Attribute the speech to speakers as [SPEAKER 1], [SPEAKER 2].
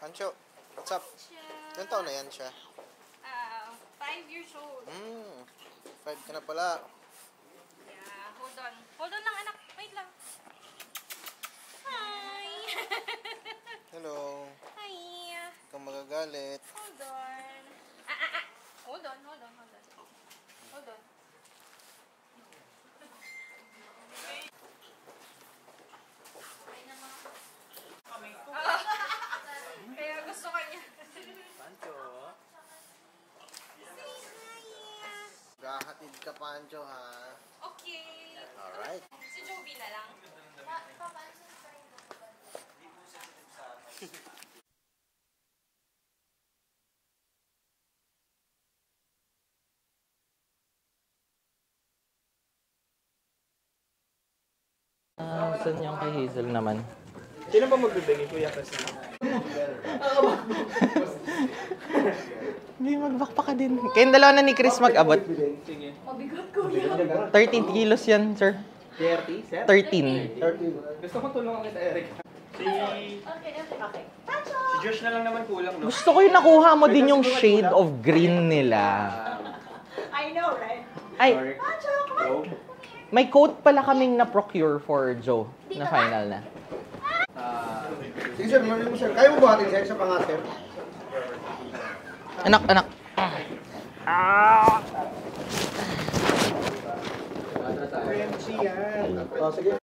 [SPEAKER 1] Pancho, what's up? Ilan taon na yan siya?
[SPEAKER 2] 5 years old.
[SPEAKER 1] 5 ka na pala.
[SPEAKER 2] Yeah, hold on. Hold on lang, anak. Wait lang. Hi!
[SPEAKER 1] Hello.
[SPEAKER 2] Hi!
[SPEAKER 1] Huwag kang magagalit.
[SPEAKER 2] Hold on. Hold on. Hold on. Kaya gusto ka niya.
[SPEAKER 1] Pancho. Gahatid ka, Pancho, ha?
[SPEAKER 2] Okay.
[SPEAKER 1] Alright.
[SPEAKER 2] Si Jovi na lang.
[SPEAKER 3] Saan yung kay Hazel naman?
[SPEAKER 4] Sino ba magbibigay, Kuya Kasi?
[SPEAKER 3] Hindi, mag-backpack ka din. Kayong dalawa na ni Chris mag-abot.
[SPEAKER 4] Sige.
[SPEAKER 2] Mabigat ko yan.
[SPEAKER 3] 13 kilos yan, sir.
[SPEAKER 4] 30, sir?
[SPEAKER 3] 13.
[SPEAKER 4] 30. Gusto ko tulungan kita, Eric.
[SPEAKER 2] Okay.
[SPEAKER 4] Si Josh na lang naman kulang, no?
[SPEAKER 3] Gusto ko yung nakuha mo din yung shade of green nila.
[SPEAKER 2] I know, right?
[SPEAKER 3] Ay,
[SPEAKER 4] Go.
[SPEAKER 3] may coat pala kaming na-procure for Joe na final na.
[SPEAKER 5] Sige sir, mali mo sir. Kaya mo buhatin sir sa pangat sir?
[SPEAKER 3] Anak.
[SPEAKER 5] Crunchy yan. O sige.